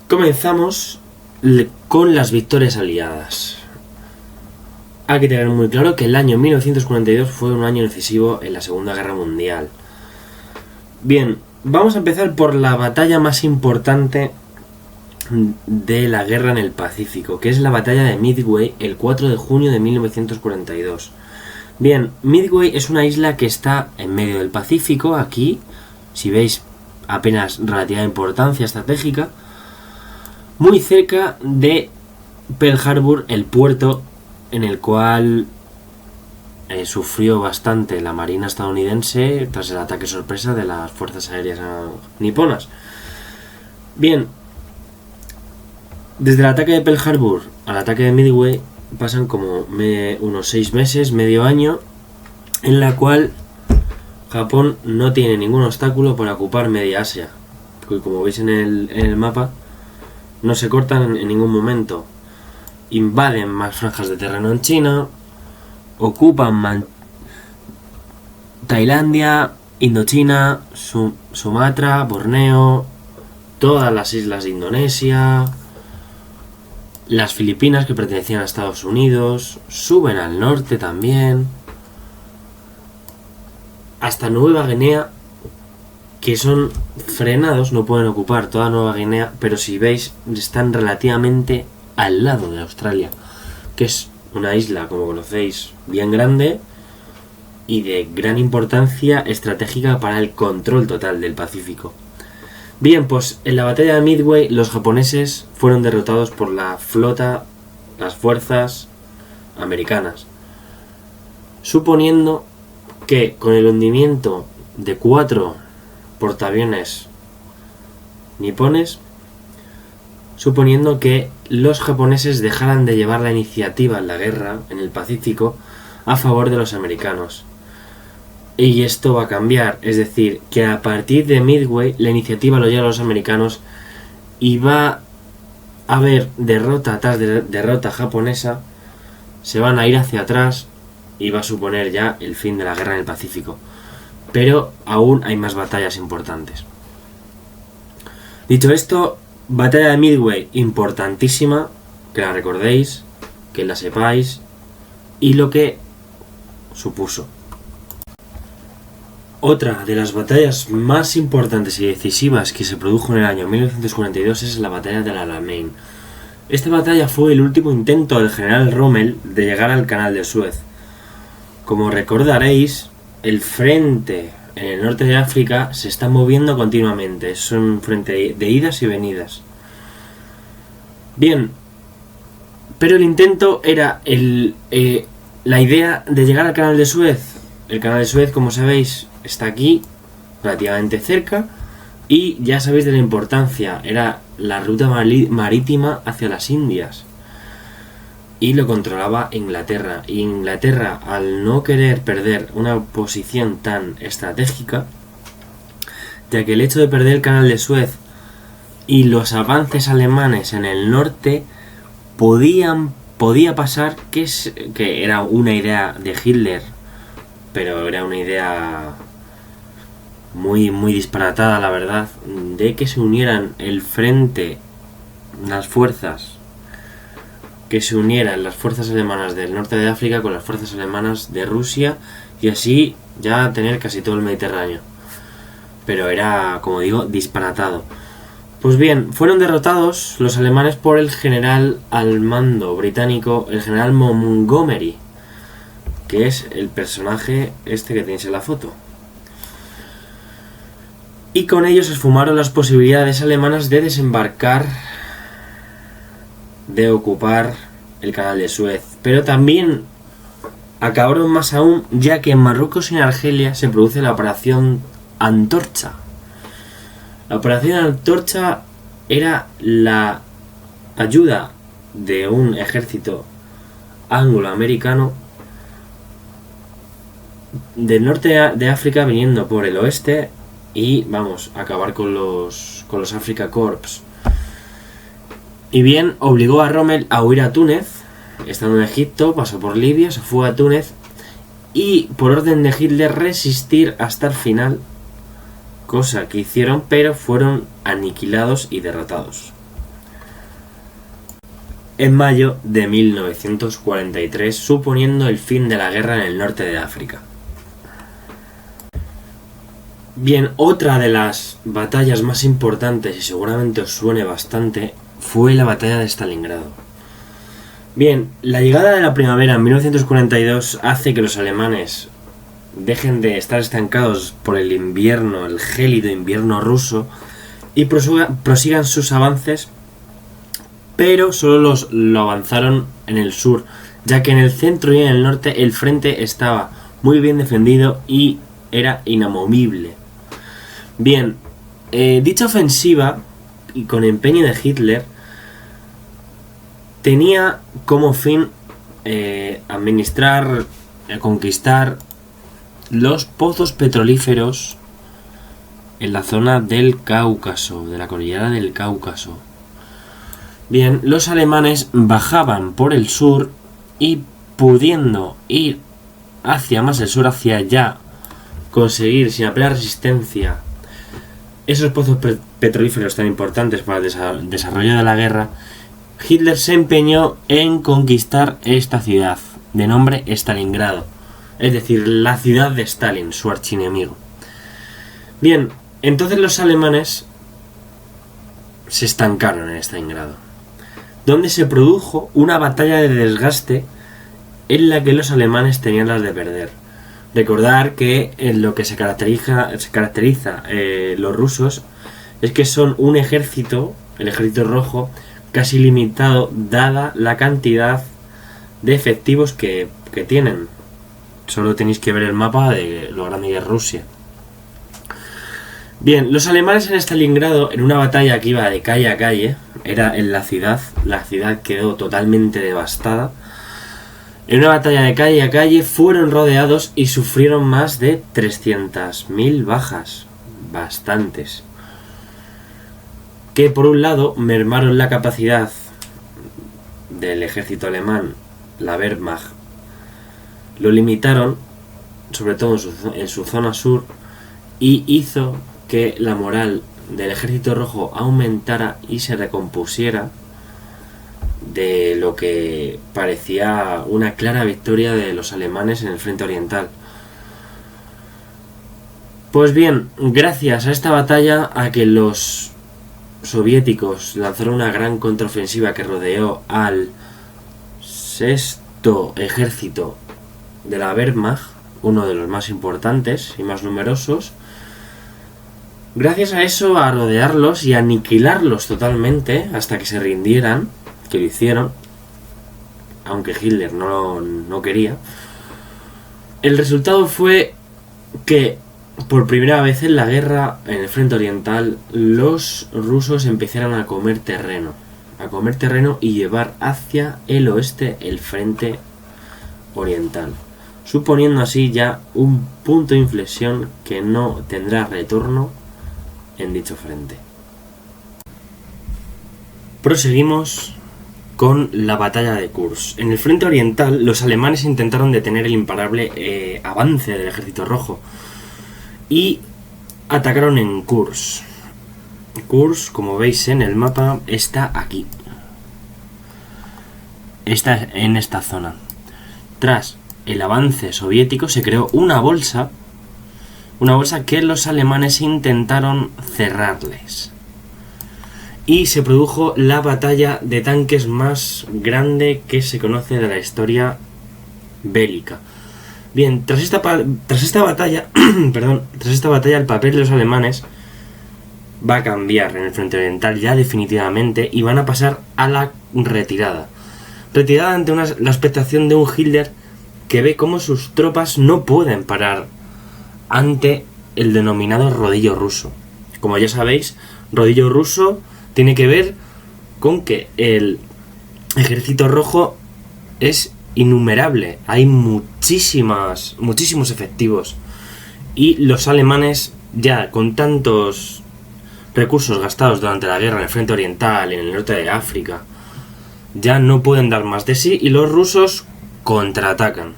Comenzamos con las victorias aliadas. Hay que tener muy claro que el año 1942 fue un año decisivo en la Segunda Guerra Mundial. Bien, vamos a empezar por la batalla más importante de la guerra en el Pacífico, que es la batalla de Midway, el 4 de junio de 1942. Bien, Midway es una isla que está en medio del Pacífico, aquí, si veis, apenas relativa importancia estratégica, muy cerca de Pearl Harbor, el puerto en el cual sufrió bastante la marina estadounidense tras el ataque sorpresa de las fuerzas aéreas niponas. Bien, desde el ataque de Pearl Harbor al ataque de Midway pasan como unos 6 meses, medio año, en la cual Japón no tiene ningún obstáculo para ocupar media Asia, porque como veis en el mapa, no se cortan en ningún momento. Invaden más franjas de terreno en China, ocupan Tailandia, Indochina, Sumatra, Borneo, todas las islas de Indonesia, las Filipinas que pertenecían a Estados Unidos, suben al norte también, hasta Nueva Guinea, que son frenados, no pueden ocupar toda Nueva Guinea, pero si veis están relativamente al lado de Australia, que es una isla, como conocéis, bien grande y de gran importancia estratégica para el control total del Pacífico. Bien, pues en la batalla de Midway los japoneses fueron derrotados por la flota, las fuerzas americanas, suponiendo que con el hundimiento de 4 portaaviones nipones, suponiendo que los japoneses dejaran de llevar la iniciativa en la guerra en el Pacífico a favor de los americanos. Y esto va a cambiar, es decir, que a partir de Midway la iniciativa lo llevan los americanos y va a haber derrota tras derrota japonesa, se van a ir hacia atrás y va a suponer ya el fin de la guerra en el Pacífico. Pero aún hay más batallas importantes. Dicho esto, batalla de Midway importantísima, que la recordéis, que la sepáis y lo que supuso. Otra de las batallas más importantes y decisivas que se produjo en el año 1942 es la batalla del Alamein. Esta batalla fue el último intento del general Rommel de llegar al canal de Suez. Como recordaréis, el frente en el norte de África se está moviendo continuamente, es un frente de idas y venidas. Bien, pero el intento era la idea de llegar al canal de Suez. El canal de Suez, como sabéis, está aquí, relativamente cerca, y ya sabéis de la importancia, era la ruta marítima hacia las Indias. Y lo controlaba Inglaterra. Y Inglaterra, al no querer perder una posición tan estratégica, ya que el hecho de perder el canal de Suez y los avances alemanes en el norte podía pasar que era una idea de Hitler, pero era una idea muy, muy disparatada, la verdad, de que se unieran el frente, las fuerzas alemanas del norte de África con las fuerzas alemanas de Rusia y así ya tener casi todo el Mediterráneo. Pero era, como digo, disparatado. Pues bien, fueron derrotados los alemanes por el general al mando británico, el general Montgomery, que es el personaje este que tenéis en la foto. Y con ellos se esfumaron las posibilidades alemanas de desembarcar, de ocupar el canal de Suez. Pero también acabaron más aún, ya que en Marruecos y en Argelia se produce la operación Antorcha. La operación Antorcha era la ayuda de un ejército anglo-americano del norte de África viniendo por el oeste y vamos a acabar con los Africa Corps. Y bien, obligó a Rommel a huir a Túnez, estando en Egipto, pasó por Libia, se fue a Túnez y por orden de Hitler resistir hasta el final, cosa que hicieron, pero fueron aniquilados y derrotados. en mayo de 1943, suponiendo el fin de la guerra en el norte de África. Bien, otra de las batallas más importantes, y seguramente os suene bastante, fue la batalla de Stalingrado. Bien, la llegada de la primavera en 1942 hace que los alemanes dejen de estar estancados por el invierno, el gélido invierno ruso, y prosigan sus avances, pero solo lo avanzaron en el sur, ya que en el centro y en el norte el frente estaba muy bien defendido y era inamovible. Bien, dicha ofensiva, y con empeño de Hitler, tenía como fin conquistar los pozos petrolíferos en la zona del Cáucaso, de la cordillera del Cáucaso. Bien, los alemanes bajaban por el sur y, pudiendo ir hacia más el sur, hacia allá, conseguir sin apelar resistencia esos pozos petrolíferos tan importantes para el desarrollo de la guerra, Hitler se empeñó en conquistar esta ciudad, de nombre Stalingrado, es decir, la ciudad de Stalin, su archienemigo. Bien, entonces los alemanes se estancaron en Stalingrado, donde se produjo una batalla de desgaste en la que los alemanes tenían las de perder. Recordar que en lo que se caracteriza los rusos es que son un ejército, el ejército rojo, casi limitado dada la cantidad de efectivos que tienen. Solo tenéis que ver el mapa de lo grande que es Rusia. Bien, los alemanes en Stalingrado, en una batalla que iba de calle a calle, era en la ciudad quedó totalmente devastada. En una batalla de calle a calle fueron rodeados y sufrieron más de 300.000 bajas, bastantes, que por un lado mermaron la capacidad del ejército alemán, la Wehrmacht, lo limitaron, sobre todo en su zona sur, y hizo que la moral del ejército rojo aumentara y se recompusiera de lo que parecía una clara victoria de los alemanes en el frente oriental. Pues bien, gracias a esta batalla, a que los soviéticos lanzaron una gran contraofensiva que rodeó al sexto ejército de la Wehrmacht, uno de los más importantes y más numerosos, gracias a eso, a rodearlos y aniquilarlos totalmente hasta que se rindieran, que lo hicieron, aunque Hitler no quería, el resultado fue que por primera vez en la guerra en el frente oriental los rusos empezaron a comer terreno y llevar hacia el oeste el frente oriental, suponiendo así ya un punto de inflexión que no tendrá retorno en dicho frente. Proseguimos con la batalla de Kursk. En el frente oriental, los alemanes intentaron detener el imparable avance del ejército rojo y atacaron en Kursk. Kursk, como veis en el mapa, está aquí. Está en esta zona. Tras el avance soviético se creó una bolsa que los alemanes intentaron cerrarles. Y se produjo la batalla de tanques más grande que se conoce de la historia bélica. Bien, tras esta batalla, el papel de los alemanes va a cambiar en el frente oriental ya definitivamente y van a pasar a la retirada. Retirada ante la expectación de un Hitler que ve cómo sus tropas no pueden parar ante el denominado rodillo ruso. Como ya sabéis, rodillo ruso tiene que ver con que el ejército rojo es innumerable, hay muchísimos efectivos y los alemanes, ya con tantos recursos gastados durante la guerra en el frente oriental, en el norte de África, ya no pueden dar más de sí y los rusos contraatacan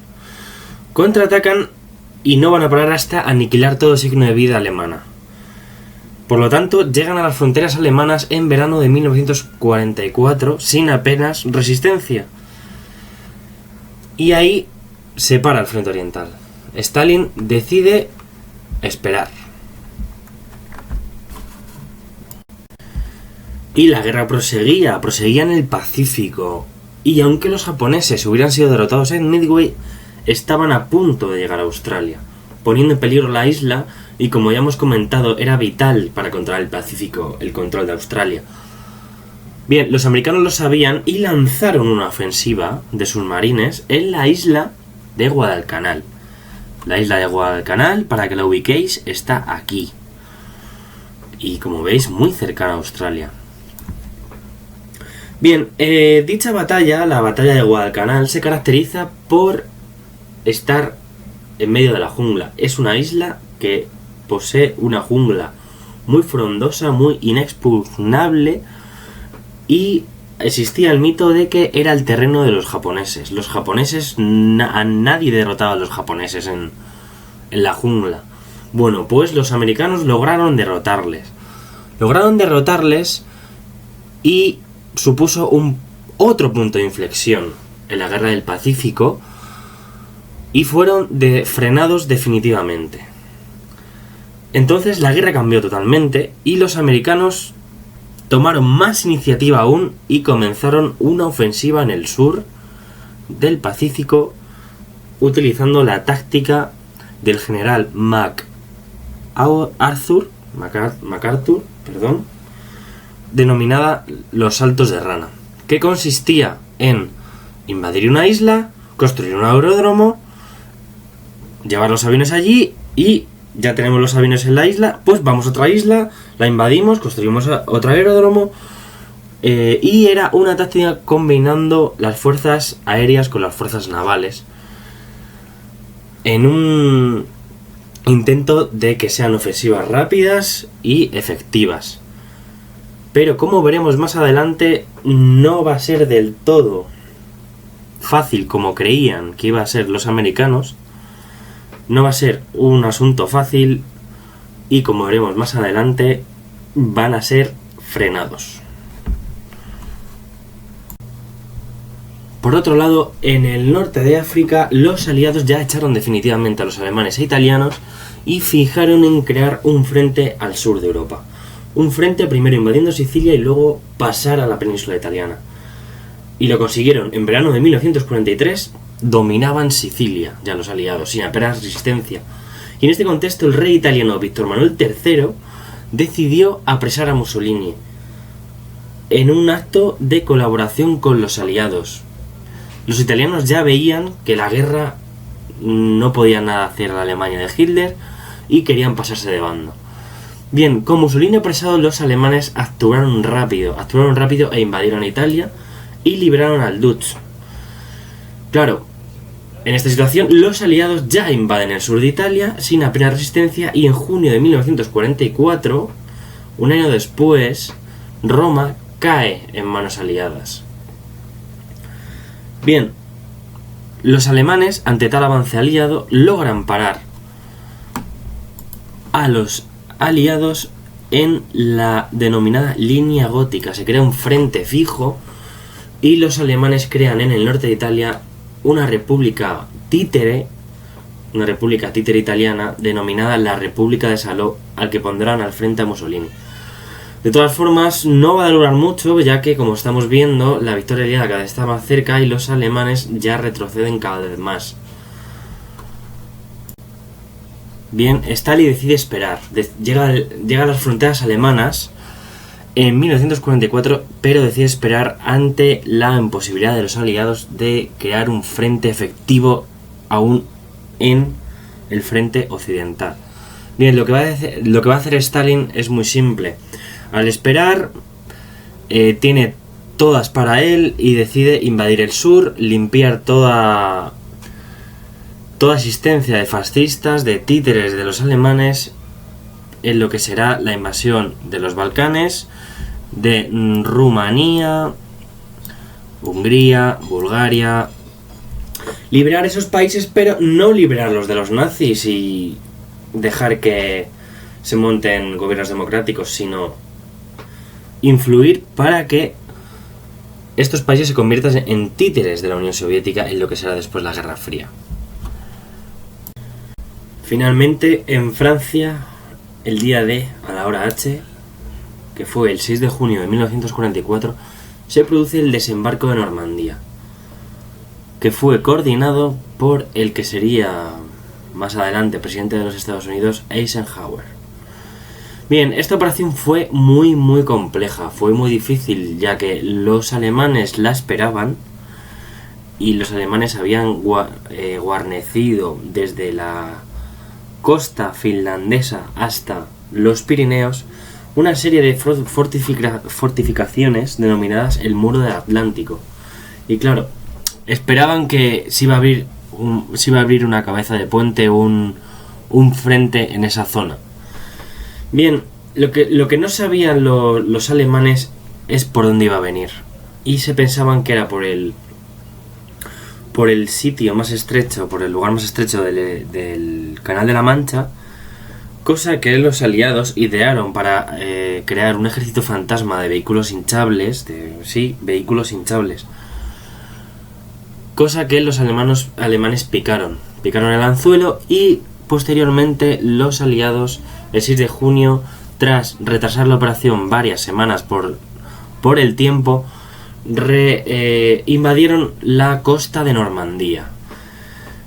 y no van a parar hasta aniquilar todo signo de vida alemana. Por lo tanto, llegan a las fronteras alemanas en verano de 1944 sin apenas resistencia. Y ahí se para el frente oriental. Stalin decide esperar. Y la guerra proseguía en el Pacífico. Y aunque los japoneses hubieran sido derrotados en Midway, estaban a punto de llegar a Australia, poniendo en peligro la isla, y como ya hemos comentado, era vital para controlar el Pacífico el control de Australia. Bien, los americanos lo sabían y lanzaron una ofensiva de submarines en la isla de Guadalcanal. La isla de Guadalcanal, para que la ubiquéis, está aquí. Y como veis, muy cercana a Australia. Bien, dicha batalla, la batalla de Guadalcanal, se caracteriza por estar en medio de la jungla. Es una isla que posee una jungla muy frondosa, muy inexpugnable, y existía el mito de que era el terreno de los japoneses. Los japoneses, a nadie derrotaba a los japoneses en la jungla. Bueno, pues los americanos lograron derrotarles. Y supuso otro punto de inflexión en la guerra del Pacífico, y fueron frenados definitivamente. Entonces la guerra cambió totalmente y los americanos tomaron más iniciativa aún y comenzaron una ofensiva en el sur del Pacífico utilizando la táctica del general MacArthur, denominada los saltos de rana, que consistía en invadir una isla, construir un aeródromo, llevar los aviones allí, y ya tenemos los aviones en la isla, pues vamos a otra isla, la invadimos, construimos otro aeródromo, y era una táctica combinando las fuerzas aéreas con las fuerzas navales en un intento de que sean ofensivas rápidas y efectivas. Pero como veremos más adelante, no va a ser del todo fácil como creían que iba a ser los americanos. No va a ser un asunto fácil y, como veremos más adelante, van a ser frenados. Por otro lado, en el norte de África, los aliados ya echaron definitivamente a los alemanes e italianos y fijaron en crear un frente al sur de Europa. Un frente primero invadiendo Sicilia y luego pasar a la península italiana. Y lo consiguieron. En verano de 1943 dominaban Sicilia, ya los aliados, sin apenas resistencia. Y en este contexto el rey italiano Víctor Manuel III decidió apresar a Mussolini en un acto de colaboración con los aliados. Los italianos ya veían que la guerra no podía nada hacer a la Alemania de Hitler y querían pasarse de bando. Bien, con Mussolini apresado, los alemanes actuaron rápido e invadieron Italia y liberaron al Dutch. Claro, en esta situación los aliados ya invaden el sur de Italia sin apenas resistencia, y en junio de 1944, un año después, Roma cae en manos aliadas. Bien, los alemanes, ante tal avance aliado, logran parar a los aliados en la denominada línea gótica. Se crea un frente fijo y los alemanes crean en el norte de Italia una república títere italiana denominada la República de Salò, al que pondrán al frente a Mussolini. De todas formas, no va a durar mucho, ya que, como estamos viendo, la victoria aliada cada vez está más cerca y los alemanes ya retroceden cada vez más. Bien, Stalin decide esperar. Llega a las fronteras alemanas en 1944, pero decide esperar ante la imposibilidad de los aliados de crear un frente efectivo aún en el frente occidental. Bien, lo que va a hacer Stalin es muy simple. Al esperar, tiene todas para él y decide invadir el sur, limpiar toda existencia de fascistas, de títeres de los alemanes, en lo que será la invasión de los Balcanes, de Rumanía, Hungría, Bulgaria. Liberar esos países, pero no liberarlos de los nazis y dejar que se monten gobiernos democráticos, sino influir para que estos países se conviertan en títeres de la Unión Soviética en lo que será después la Guerra Fría. Finalmente, en Francia, el día D, a la hora H, que fue el 6 de junio de 1944, se produce el desembarco de Normandía, que fue coordinado por el que sería más adelante presidente de los Estados Unidos, Eisenhower. Bien, esta operación fue muy compleja, fue muy difícil, ya que los alemanes la esperaban y los alemanes habían guarnecido desde la costa finlandesa hasta los Pirineos una serie de fortificaciones denominadas el Muro del Atlántico. Y claro, esperaban que se iba a abrir una cabeza de puente, un frente en esa zona. Bien, lo que no sabían los alemanes es por dónde iba a venir. Y se pensaban que era por el sitio más estrecho, por el lugar más estrecho del Canal de la Mancha, cosa que los aliados idearon para crear un ejército fantasma de vehículos hinchables, vehículos hinchables. Cosa que los alemanes picaron el anzuelo, y posteriormente los aliados, el 6 de junio, tras retrasar la operación varias semanas por el tiempo, invadieron la costa de Normandía.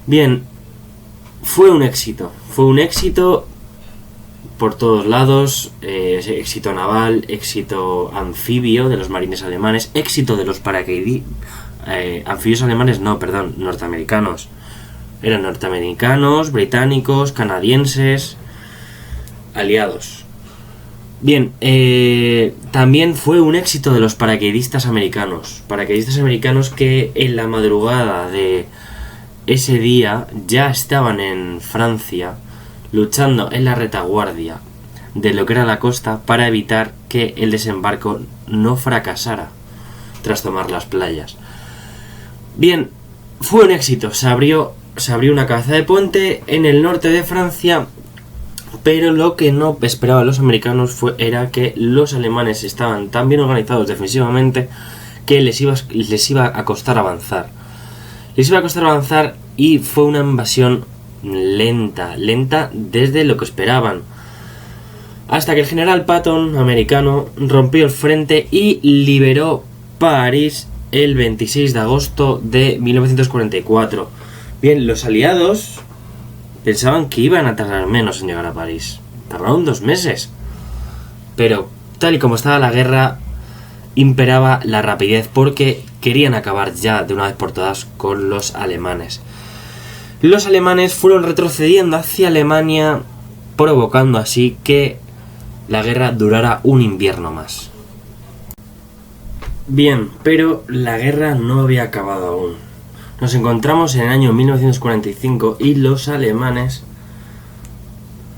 Bien, fue un éxito por todos lados, éxito naval, éxito anfibio de los marines alemanes, éxito de los anfibios alemanes, norteamericanos. Eran norteamericanos, británicos, canadienses, aliados. Bien, también fue un éxito de los paracaidistas americanos que en la madrugada de ese día ya estaban en Francia luchando en la retaguardia de lo que era la costa para evitar que el desembarco no fracasara tras tomar las playas. Bien, fue un éxito, se abrió una cabeza de puente en el norte de Francia, pero lo que no esperaban los americanos era que los alemanes estaban tan bien organizados defensivamente que les iba a costar avanzar. Y fue una invasión lenta desde lo que esperaban, hasta que el general Patton, americano, rompió el frente y liberó París el 26 de agosto de 1944. Bien, los aliados pensaban que iban a tardar menos en llegar a París. Tardaron 2 meses. Pero tal y como estaba la guerra, imperaba la rapidez, porque querían acabar ya de una vez por todas con los alemanes. Los alemanes fueron retrocediendo hacia Alemania, provocando así que la guerra durara un invierno más. Bien, pero la guerra no había acabado aún. Nos encontramos en el año 1945 y los alemanes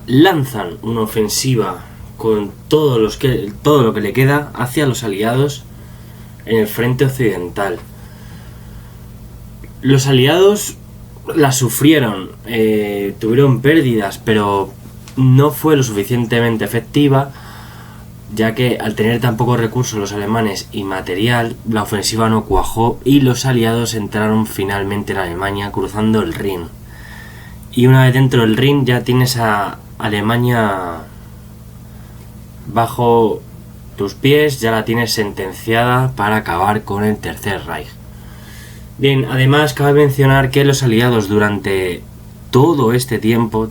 lanzan una ofensiva con todo lo que le queda hacia los aliados en el frente occidental. Los aliados la sufrieron, tuvieron pérdidas, pero no fue lo suficientemente efectiva, ya que al tener tan pocos recursos los alemanes y material, la ofensiva no cuajó y los aliados entraron finalmente en Alemania cruzando el Rin. Y una vez dentro del Rin ya tienes a Alemania bajo tus pies, ya la tienes sentenciada para acabar con el Tercer Reich. Bien, además cabe mencionar que los aliados durante todo este tiempo,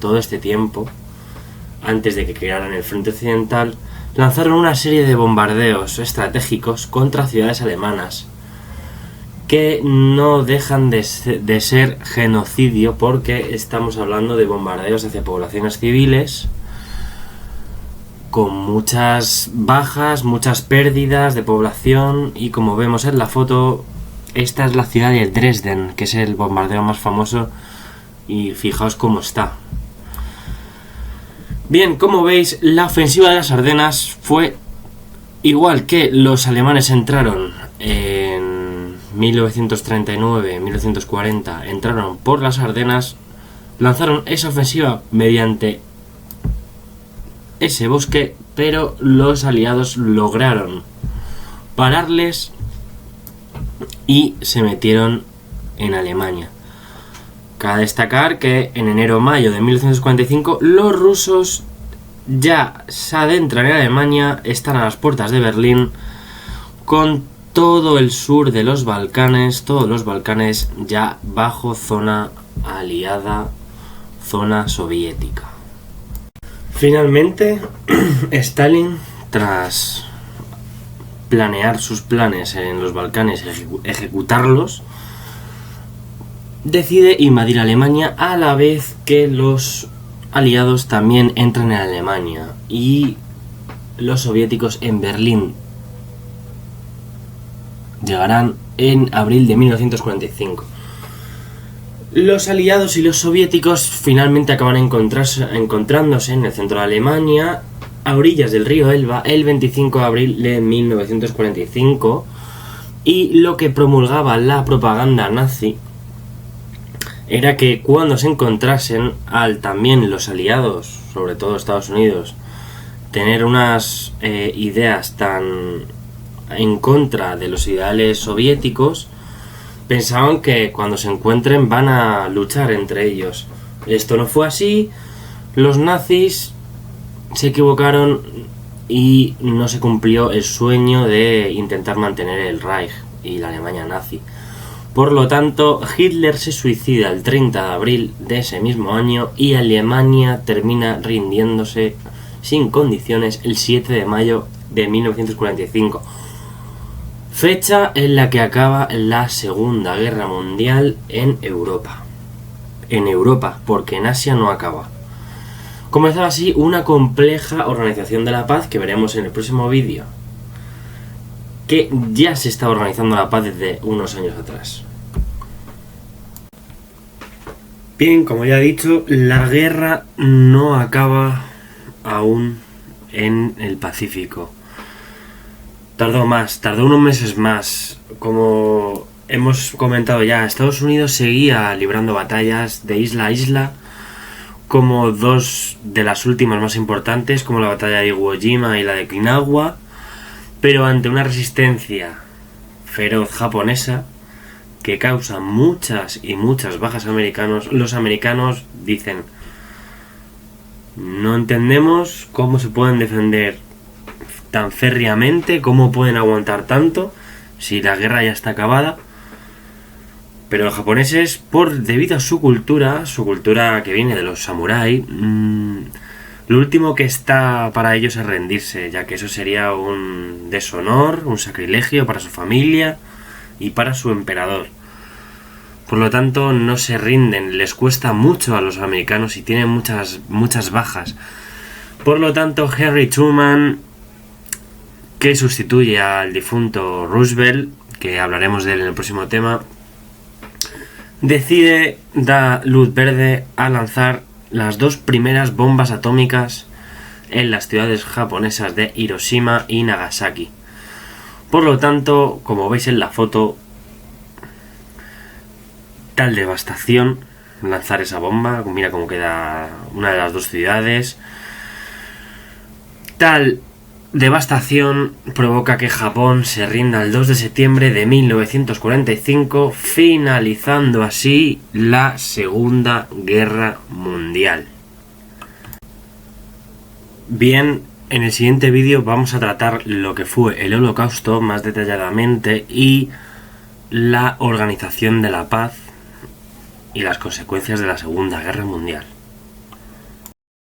antes de que crearan el frente occidental, lanzaron una serie de bombardeos estratégicos contra ciudades alemanas que no dejan de ser genocidio, porque estamos hablando de bombardeos hacia poblaciones civiles con muchas bajas, muchas pérdidas de población. Y como vemos en la foto, esta es la ciudad de Dresden, que es el bombardeo más famoso, y fijaos cómo está. Bien, como veis, la ofensiva de las Ardenas fue igual que los alemanes entraron en 1939-1940, entraron por las Ardenas, lanzaron esa ofensiva mediante ese bosque, pero los aliados lograron pararles y se metieron en Alemania. Cabe destacar que en enero-mayo de 1945 los rusos ya se adentran en Alemania, están a las puertas de Berlín, con todo el sur de los Balcanes, todos los Balcanes ya bajo zona aliada, zona soviética. Finalmente, Stalin, tras planear sus planes en los Balcanes y ejecutarlos, decide invadir Alemania a la vez que los aliados también entran en Alemania y los soviéticos en Berlín. Llegarán en abril de 1945. Los aliados y los soviéticos finalmente acaban encontrándose en el centro de Alemania, a orillas del río Elba, el 25 de abril de 1945, y lo que promulgaba la propaganda nazi era que cuando se encontrasen, al también los aliados, sobre todo Estados Unidos, tener unas ideas tan en contra de los ideales soviéticos, pensaban que cuando se encuentren van a luchar entre ellos. Esto no fue así, los nazis se equivocaron y no se cumplió el sueño de intentar mantener el Reich y la Alemania nazi. Por lo tanto, Hitler se suicida el 30 de abril de ese mismo año y Alemania termina rindiéndose sin condiciones el 7 de mayo de 1945. Fecha en la que acaba la Segunda Guerra Mundial en Europa. En Europa, porque en Asia no acaba. Comenzaba así una compleja organización de la paz que veremos en el próximo vídeo, que ya se estaba organizando la paz desde unos años atrás. Bien, como ya he dicho, la guerra no acaba aún en el Pacífico. Tardó unos meses más. Como hemos comentado ya, Estados Unidos seguía librando batallas de isla a isla, como dos de las últimas más importantes, como la batalla de Iwo Jima y la de Okinawa, pero ante una resistencia feroz japonesa que causa muchas y muchas bajas americanos, los americanos dicen: no entendemos cómo se pueden defender tan férreamente, cómo pueden aguantar tanto si la guerra ya está acabada. Pero los japoneses, debido a su cultura que viene de los samuráis, lo último que está para ellos es rendirse, ya que eso sería un deshonor, un sacrilegio para su familia y para su emperador. Por lo tanto, no se rinden, les cuesta mucho a los americanos y tienen muchas bajas. Por lo tanto, Harry Truman, que sustituye al difunto Roosevelt, que hablaremos de él en el próximo tema, decide dar luz verde a lanzar las dos primeras bombas atómicas en las ciudades japonesas de Hiroshima y Nagasaki. Por lo tanto, como veis en la foto, tal devastación lanzar esa bomba, mira cómo queda una de las dos ciudades. Tal devastación provoca que Japón se rinda el 2 de septiembre de 1945, finalizando así la Segunda Guerra Mundial. Bien, en el siguiente vídeo vamos a tratar lo que fue el Holocausto más detalladamente y la organización de la paz y las consecuencias de la Segunda Guerra Mundial.